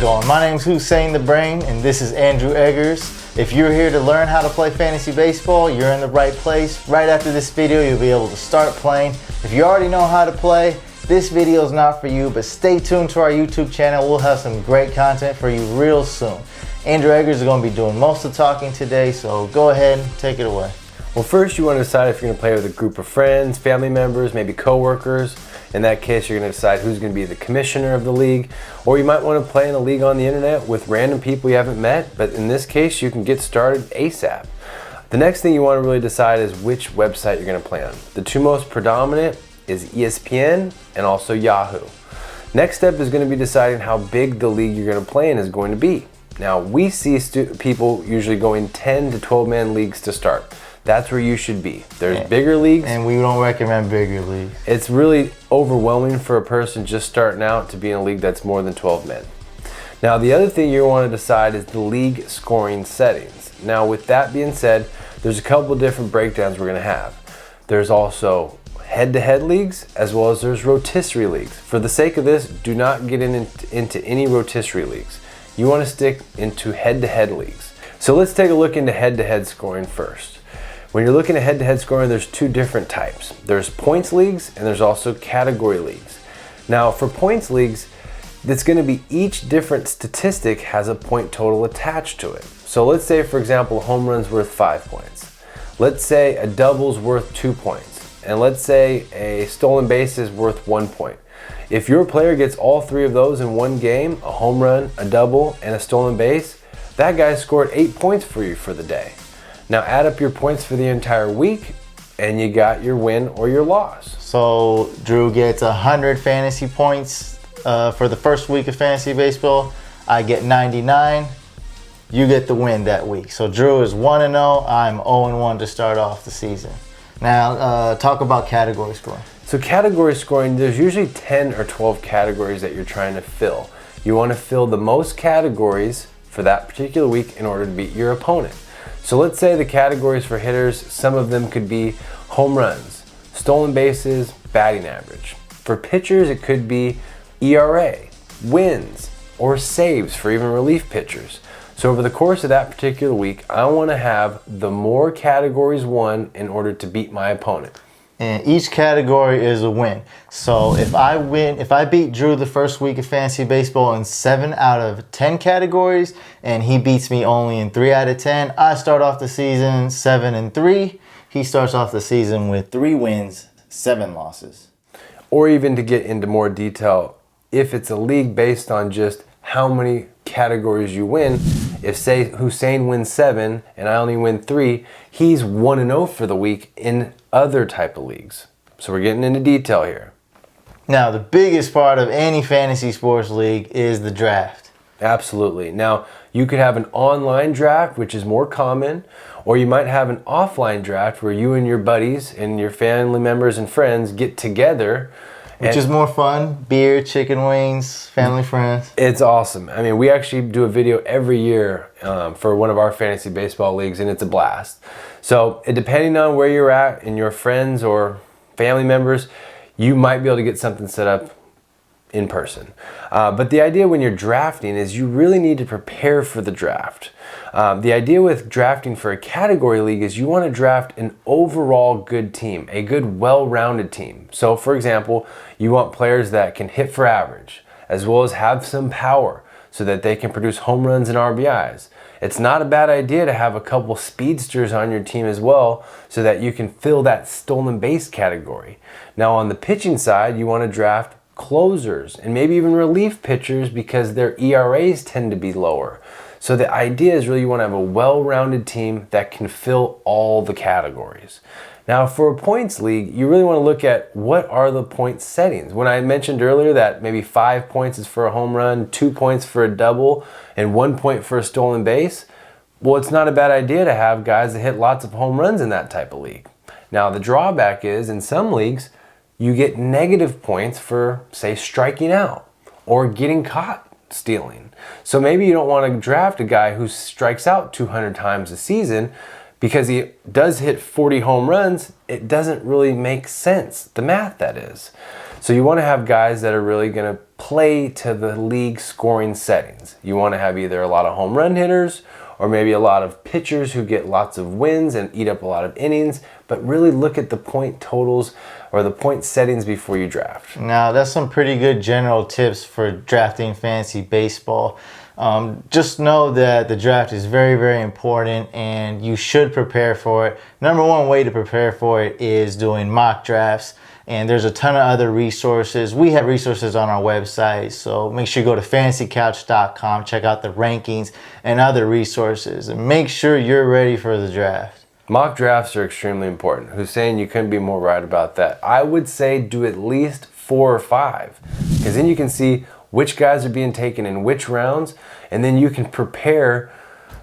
going? My name's Huseyin the Brain, and this is Andrew Eggers. If you're here to learn how to play fantasy baseball, you're in the right place. Right after this video, you'll be able to start playing. If you already know how to play, this video is not for you, but stay tuned to our YouTube channel. We'll have some great content for you real soon. Andrew Eggers is going to be doing most of the talking today, so go ahead and take it away. Well, first you want to decide if you're going to play with a group of friends, family members, maybe co-workers. In that case, you're going to decide who's going to be the commissioner of the league, or you might want to play in a league on the internet with random people you haven't met, but in this case, you can get started ASAP. The next thing you want to really decide is which website you're going to play on. The two most predominant is ESPN and also Yahoo. Next step is going to be deciding how big the league you're going to play in is going to be. Now, we see people usually going 10 to 12-man leagues to start. That's where you should be. There's bigger leagues. And we don't recommend bigger leagues. It's really overwhelming for a person just starting out to be in a league that's more than 12 men. Now, the other thing you want to decide is the league scoring settings. Now, with that being said, there's a couple different breakdowns we're going to have. There's also head-to-head leagues as well as there's rotisserie leagues. For the sake of this, do not get into any rotisserie leagues. You want to stick into head-to-head leagues. So let's take a look into head-to-head scoring first. When you're looking at head-to-head scoring, there's two different types. There's points leagues and there's also category leagues. Now for points leagues, it's going to be each different statistic has a point total attached to it. So let's say, for example, a home run's worth 5 points. Let's say a double's worth 2 points. And let's say a stolen base is worth 1 point. If your player gets all three of those in one game, a home run, a double, and a stolen base, that guy scored 8 points for you for the day. Now add up your points for the entire week and you got your win or your loss. So Drew gets 100 fantasy points for the first week of fantasy baseball. I get 99. You get the win that week. So Drew is 1-0. I'm 0-1 to start off the season. Now talk about category scoring. So category scoring, there's usually 10 or 12 categories that you're trying to fill. You want to fill the most categories for that particular week in order to beat your opponent. So let's say the categories for hitters, some of them could be home runs, stolen bases, batting average. For pitchers, it could be ERA, wins, or saves for even relief pitchers. So over the course of that particular week, I want to have the more categories won in order to beat my opponent. And each category is a win. So if I beat Drew the first week of fantasy baseball in 7 out of 10 categories, and he beats me only in 3 out of 10, I start off the season 7-3. He starts off the season with 3 wins, 7 losses. Or even to get into more detail, if it's a league based on just how many categories you win, if say Huseyin wins 7 and I only win 3, he's 1-0 for the week in other type of leagues. So we're getting into detail here. Now the biggest part of any fantasy sports league is the draft. Absolutely. Now you could have an online draft, which is more common, or you might have an offline draft where you and your buddies and your family members and friends get together. Which is more fun. Beer, chicken wings, family, friends. It's awesome. I mean, we actually do a video every year for one of our fantasy baseball leagues, and it's a blast. So depending on where you're at and your friends or family members, you might be able to get something set up in person. But the idea when you're drafting is you really need to prepare for the draft. The idea with drafting for a category league is you want to draft an overall good team, a good well-rounded team. So for example, you want players that can hit for average, as well as have some power so that they can produce home runs and RBIs. It's not a bad idea to have a couple speedsters on your team as well so that you can fill that stolen base category. Now on the pitching side, you want to draft closers and maybe even relief pitchers because their ERAs tend to be lower. So the idea is really you want to have a well-rounded team that can fill all the categories. Now for a points league, you really want to look at what are the point settings. When I mentioned earlier that maybe 5 points is for a home run, 2 points for a double, and 1 point for a stolen base, well, it's not a bad idea to have guys that hit lots of home runs in that type of league. Now the drawback is in some leagues, you get negative points for, say, striking out or getting caught stealing. So maybe you don't want to draft a guy who strikes out 200 times a season because he does hit 40 home runs. It doesn't really make sense, the math that is. So you want to have guys that are really going to play to the league scoring settings. You want to have either a lot of home run hitters or maybe a lot of pitchers who get lots of wins and eat up a lot of innings, but really look at the point totals or the point settings before you draft. Now, that's some pretty good general tips for drafting fantasy baseball. Just know that the draft is very, very important and you should prepare for it. Number one way to prepare for it is doing mock drafts. And there's a ton of other resources. We have resources on our website, so make sure you go to fantasycouch.com, check out the rankings and other resources, and make sure you're ready for the draft. Mock drafts are extremely important. Huseyin, you couldn't be more right about that. I would say do at least 4 or 5, because then you can see which guys are being taken in which rounds, and then you can prepare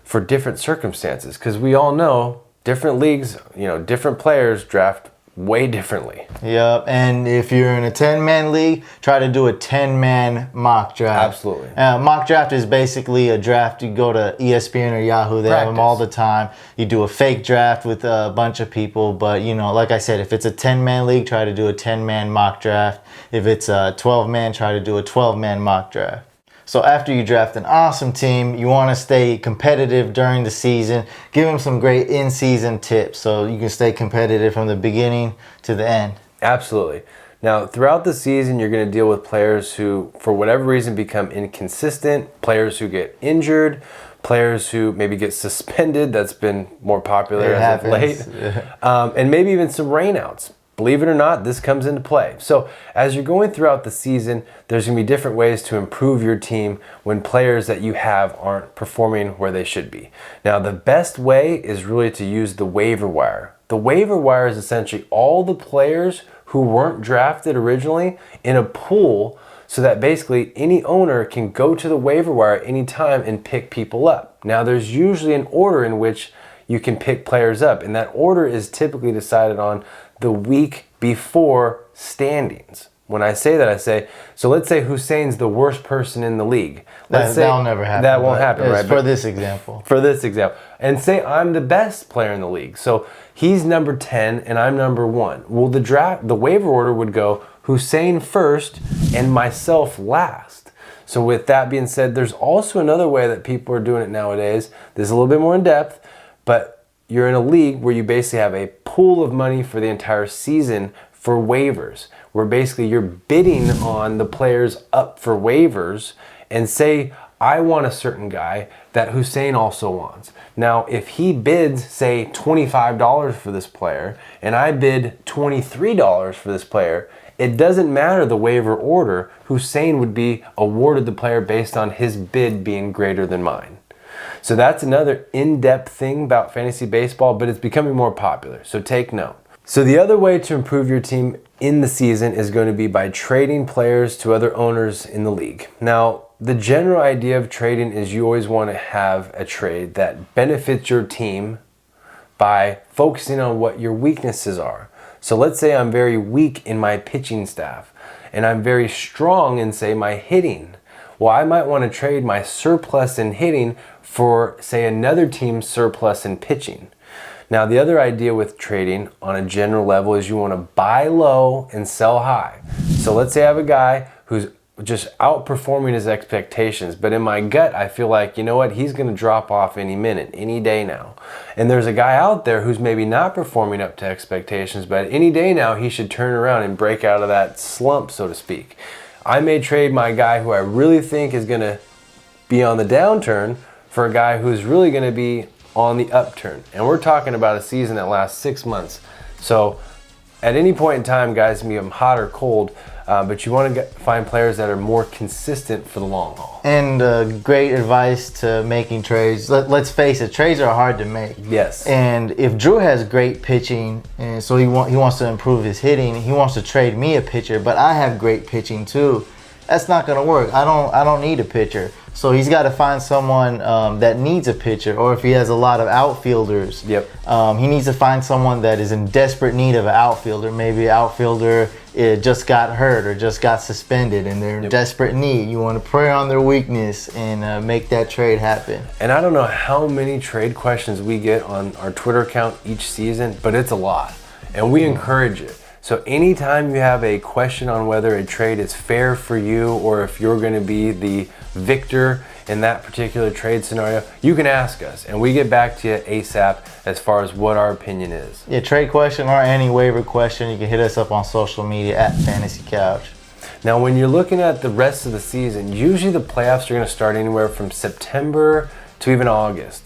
for different circumstances, because we all know different leagues, different players draft way differently. Yep, and if you're in a 10-man league, try to do a 10-man mock draft. Absolutely. Mock draft is basically a draft. You go to ESPN or Yahoo, they have them all the time. You do a fake draft with a bunch of people, but like I said, if it's a 10-man league, try to do a 10-man mock draft. If it's a 12-man, try to do a 12-man mock draft. So after you draft an awesome team, you want to stay competitive during the season. Give them some great in-season tips so you can stay competitive from the beginning to the end. Absolutely. Now, throughout the season, you're going to deal with players who, for whatever reason, become inconsistent, players who get injured, players who maybe get suspended. That's been more popular as of late. And maybe even some rainouts. Believe it or not, this comes into play. So as you're going throughout the season, there's going to be different ways to improve your team when players that you have aren't performing where they should be. Now, the best way is really to use the waiver wire. The waiver wire is essentially all the players who weren't drafted originally in a pool, so that basically any owner can go to the waiver wire anytime and pick people up. Now, there's usually an order in which you can pick players up, and that order is typically decided on the week before standings. When I say that, I say, so let's say Husein's the worst person in the league. That'll never happen. That won't happen, right? For this example. For this example. And say I'm the best player in the league. So he's number 10 and I'm number 1. Well, the waiver order would go Huseyin first and myself last. So with that being said, there's also another way that people are doing it nowadays. This is a little bit more in depth, but you're in a league where you basically have a pool of money for the entire season for waivers, where basically you're bidding on the players up for waivers, and say I want a certain guy that Huseyin also wants. Now, if he bids, say, $25 for this player, and I bid $23 for this player, it doesn't matter the waiver order. Huseyin would be awarded the player based on his bid being greater than mine. So that's another in-depth thing about fantasy baseball, but it's becoming more popular, so take note. So the other way to improve your team in the season is going to be by trading players to other owners in the league. Now, the general idea of trading is you always want to have a trade that benefits your team by focusing on what your weaknesses are. So let's say I'm very weak in my pitching staff, and I'm very strong in, say, my hitting. Well, I might want to trade my surplus in hitting for, say, another team's surplus in pitching. Now, the other idea with trading on a general level is you want to buy low and sell high. So let's say I have a guy who's just outperforming his expectations, but in my gut, I feel like, you know what, he's going to drop off any minute, any day now. And there's a guy out there who's maybe not performing up to expectations, but any day now, he should turn around and break out of that slump, so to speak. I may trade my guy who I really think is going to be on the downturn for a guy who's really going to be on the upturn. And we're talking about a season that lasts 6 months. So at any point in time, guys can become hot or cold, but you want to find players that are more consistent for the long haul. And great advice to making trades. Let's face it, trades are hard to make. Yes. And if Drew has great pitching, and so he wants to improve his hitting, he wants to trade me a pitcher, but I have great pitching too. That's not going to work. I don't need a pitcher. So he's got to find someone that needs a pitcher, or if he has a lot of outfielders, he needs to find someone that is in desperate need of an outfielder. Maybe an outfielder just got hurt or just got suspended and they're in desperate need. You want to prey on their weakness and make that trade happen. And I don't know how many trade questions we get on our Twitter account each season, but it's a lot. And we encourage it. So anytime you have a question on whether a trade is fair for you or if you're going to be the victor in that particular trade scenario, you can ask us and we get back to you ASAP as far as what our opinion is. Yeah, trade question or any waiver question, you can hit us up on social media at Fantasy Couch. Now, when you're looking at the rest of the season, usually the playoffs are going to start anywhere from September to even August.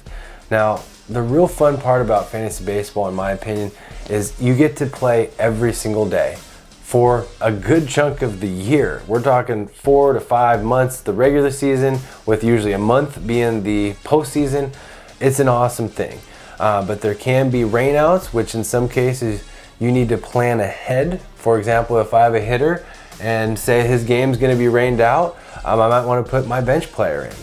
Now, the real fun part about fantasy baseball, in my opinion, is you get to play every single day for a good chunk of the year. We're talking 4 to 5 months, the regular season, with usually a month being the postseason. It's an awesome thing. But there can be rainouts, which in some cases you need to plan ahead. For example, if I have a hitter and say his game's going to be rained out, I might want to put my bench player in.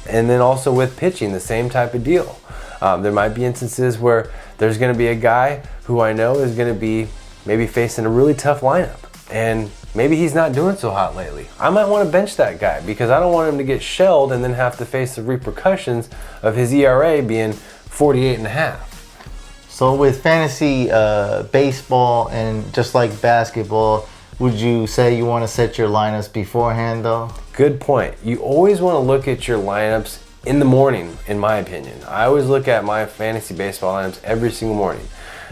And then also with pitching, the same type of deal. There might be instances where there's going to be a guy who I know is going to be maybe facing a really tough lineup, and maybe he's not doing so hot lately. I might want to bench that guy because I don't want him to get shelled and then have to face the repercussions of his ERA being 48.5. So with fantasy baseball and just like basketball, would you say you want to set your lineups beforehand though? Good point. You always want to look at your lineups in the morning, in my opinion. I always look at my fantasy baseball lineups every single morning.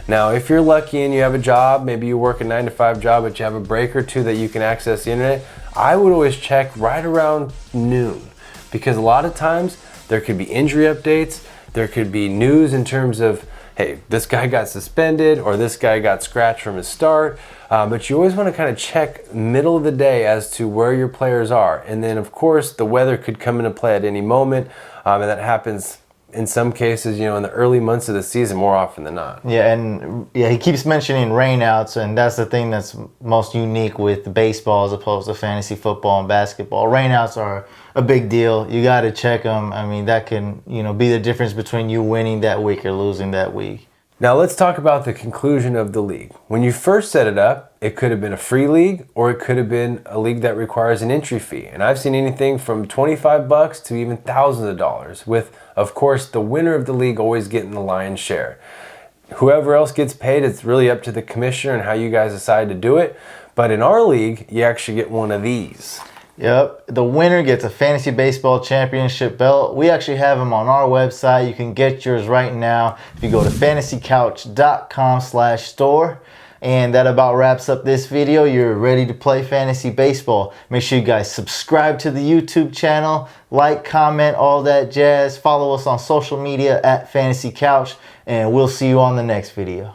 Now, if you're lucky and you have a job, maybe you work a 9-to-5 job, but you have a break or two that you can access the internet, I would always check right around noon, because a lot of times there could be injury updates, there could be news in terms of, hey, this guy got suspended or this guy got scratched from his start. But you always want to kind of check middle of the day as to where your players are. And then, of course, the weather could come into play at any moment. And that happens in some cases, in the early months of the season more often than not. Yeah, and he keeps mentioning rainouts, and that's the thing that's most unique with baseball as opposed to fantasy football and basketball. Rainouts are a big deal. You got to check them. I mean, that can, be the difference between you winning that week or losing that week. Now let's talk about the conclusion of the league. When you first set it up, it could have been a free league or it could have been a league that requires an entry fee. And I've seen anything from $25 to even thousands of dollars, with, of course, the winner of the league always getting the lion's share. Whoever else gets paid, it's really up to the commissioner and how you guys decide to do it. But in our league, you actually get one of these. Yep, the winner gets a fantasy baseball championship belt. We actually have them on our website. You can get yours right now if you go to fantasycouch.com/store. And that about wraps up this video. You're ready to play fantasy baseball. Make sure you guys subscribe to the YouTube channel, like, comment, all that jazz. Follow us on social media at Fantasy Couch, and we'll see you on the next video.